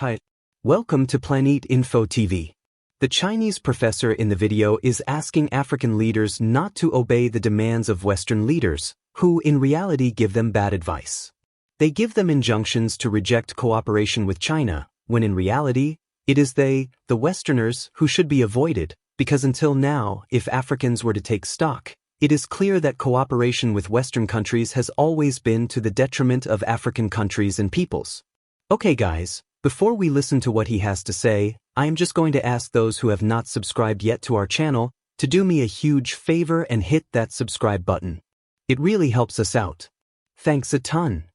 Hi. Welcome to Planet Info TV. The Chinese professor in the video is asking African leaders not to obey the demands of Western leaders, who in reality give them bad advice. They give them injunctions to reject cooperation with China, when in reality, it is they, the Westerners, who should be avoided, because until now, if Africans were to take stock, it is clear that cooperation with Western countries has always been to the detriment of African countries and peoples. Okay guys, before we listen to what he has to say, I am just going to ask those who have not subscribed yet to our channel to do me a huge favor and hit that subscribe button. It really helps us out. Thanks a ton.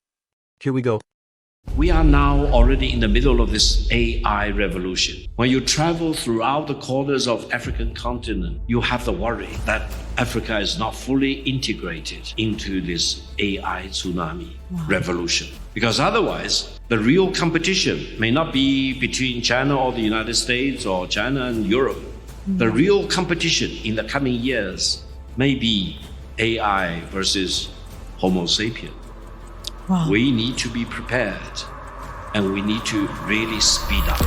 Here we go. We are now already in the middle of this AI revolution. When you travel throughout the corners of African continent, you have the worry that Africa is not fully integrated into this AI tsunami revolution. Because otherwise, the real competition may not be between China or the United States or China and Europe. The real competition in the coming years may be AI versus Homo sapien. We need to be prepared, and we need to really speed up.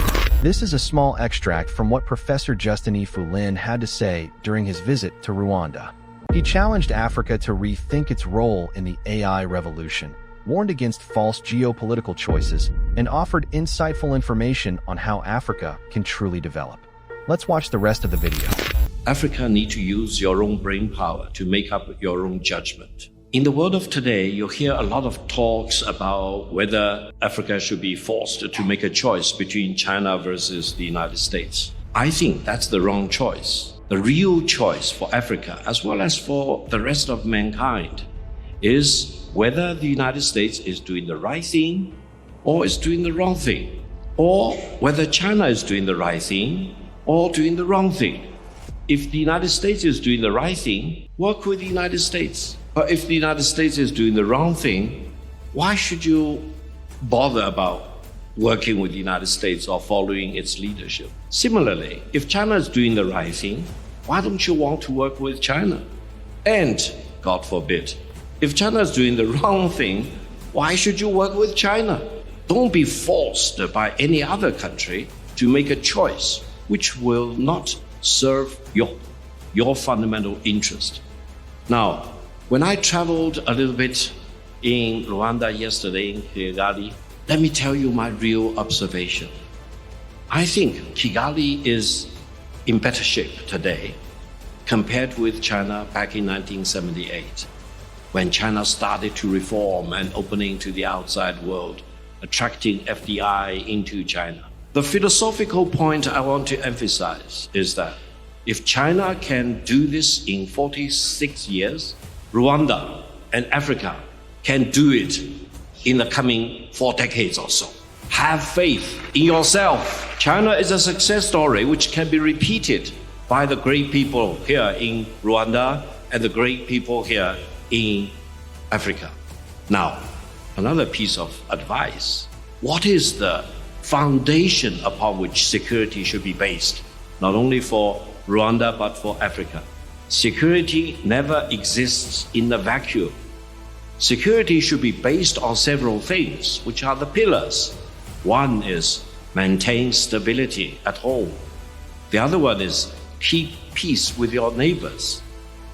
This is a small extract from what Professor Justin Yifu had to say during his visit to Rwanda. He challenged Africa to rethink its role in the AI revolution, warned against false geopolitical choices, and offered insightful information on how Africa can truly develop. Let's watch the rest of the video. Africa needs to use your own brain power to make up your own judgment. In the world of today, you hear a lot of talks about whether Africa should be forced to make a choice between China versus the United States. I think that's the wrong choice. The real choice for Africa, as well as for the rest of mankind, is whether the United States is doing the right thing or is doing the wrong thing, or whether China is doing the right thing or doing the wrong thing. If the United States is doing the right thing, work with the United States. But if the United States is doing the wrong thing, why should you bother about working with the United States or following its leadership? Similarly, if China is doing the right thing, why don't you want to work with China? And, God forbid, if China is doing the wrong thing, why should you work with China? Don't be forced by any other country to make a choice which will not serve your fundamental interest. Now, when I traveled a little bit in Rwanda yesterday, in Kigali, let me tell you my real observation. I think Kigali is in better shape today compared with China back in 1978, when China started to reform and opening to the outside world, attracting FDI into China. The philosophical point I want to emphasize is that if China can do this in 46 years, Rwanda and Africa can do it in the coming 4 decades or so. Have faith in yourself. China is a success story which can be repeated by the great people here in Rwanda and the great people here in Africa. Now, another piece of advice. What is the foundation upon which security should be based, not only for Rwanda but for Africa? Security never exists in a vacuum. Security should be based on several things, which are the pillars. One is maintain stability at home. The other one is keep peace with your neighbors.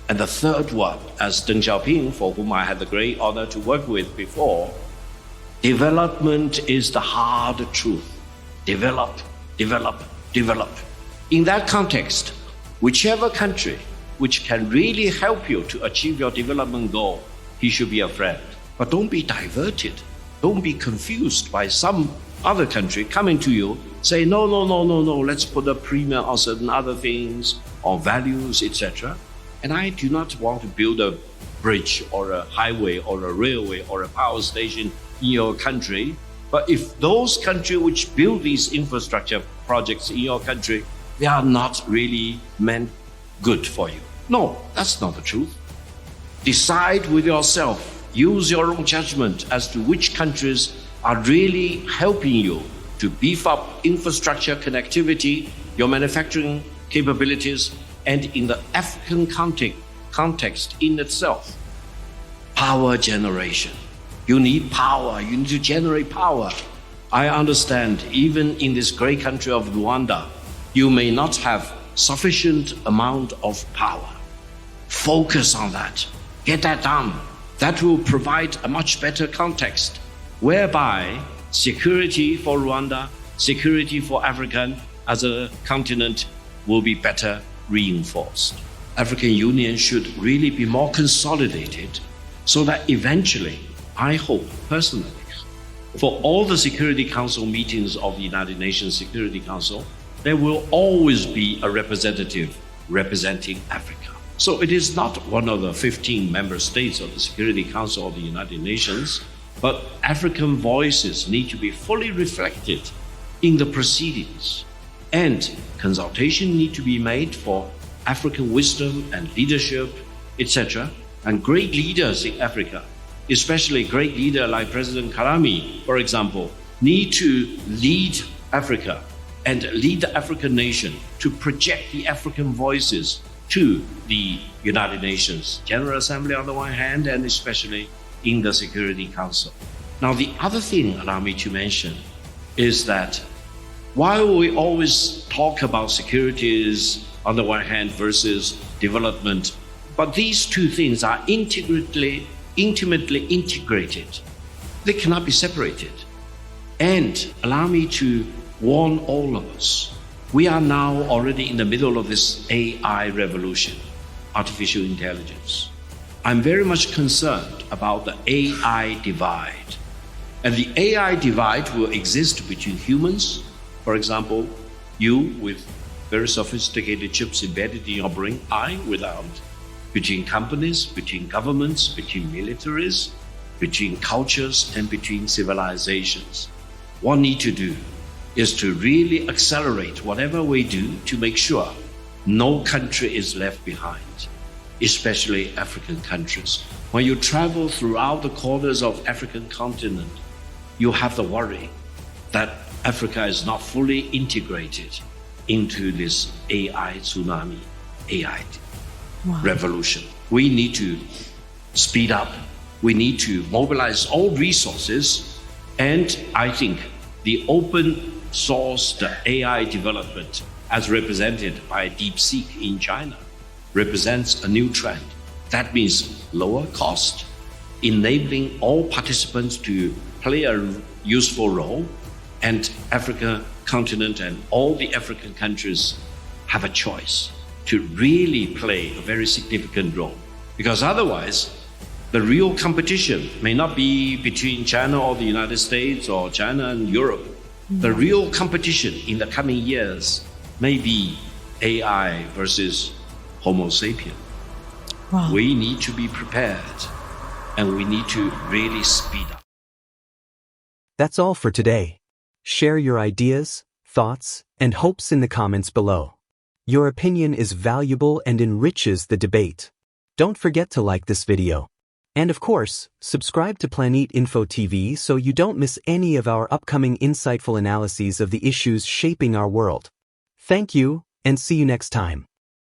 And the third one, as Deng Xiaoping, for whom I had the great honor to work with before, development is the hard truth. Develop, develop, develop. In that context, whichever country which can really help you to achieve your development goal, he should be a friend. But don't be diverted. Don't be confused by some other country coming to you, say, no, let's put a premium on certain other things, or values, etc. And I do not want to build a bridge or a highway or a railway or a power station in your country. But if those countries which build these infrastructure projects in your country, they are not really meant good for you. No, that's not the truth. Decide with yourself. Use your own judgment as to which countries are really helping you to beef up infrastructure connectivity, your manufacturing capabilities, and in the African context in itself. Power generation. You need power. You need to generate power. I understand even in this great country of Rwanda, you may not have sufficient amount of power. Focus on that. Get that done. That will provide a much better context whereby security for Rwanda, security for Africa as a continent will be better reinforced. African Union should really be more consolidated so that eventually, I hope personally, for all the Security Council meetings of the United Nations Security Council, there will always be a representative representing Africa. So it is not one of the 15 member states of the Security Council of the United Nations, but African voices need to be fully reflected in the proceedings. And consultation need to be made for African wisdom and leadership, etc. And great leaders in Africa, especially great leader like President Karami, for example, need to lead Africa and lead the African nation to project the African voices to the United Nations General Assembly on the one hand, and especially in the Security Council. Now, the other thing allow me to mention is that while we always talk about securities on the one hand versus development, but these two things are intimately integrated. They cannot be separated. And allow me to warn all of us. We are now already in the middle of this AI revolution, artificial intelligence. I'm very much concerned about the AI divide. And the AI divide will exist between humans. For example, you with very sophisticated chips embedded in your brain, I without. Between companies, between governments, between militaries, between cultures, and between civilizations. What we need to do is to really accelerate whatever we do to make sure no country is left behind, especially African countries. When you travel throughout the corners of African continent, you have the worry that Africa is not fully integrated into this AI tsunami, AI revolution. We need to speed up. We need to mobilize all resources. And I think the open source, the AI development as represented by DeepSeek in China represents a new trend. That means lower cost, enabling all participants to play a useful role, and Africa continent and all the African countries have a choice to really play a very significant role. Because otherwise, the real competition may not be between China or the United States or China and Europe. The real competition in the coming years may be AI versus Homo sapien. Wow. We need to be prepared and we need to really speed up. That's all for today. Share your ideas, thoughts, and hopes in the comments below. Your opinion is valuable and enriches the debate. Don't forget to like this video. And of course, subscribe to Planet Info TV so you don't miss any of our upcoming insightful analyses of the issues shaping our world. Thank you, and see you next time.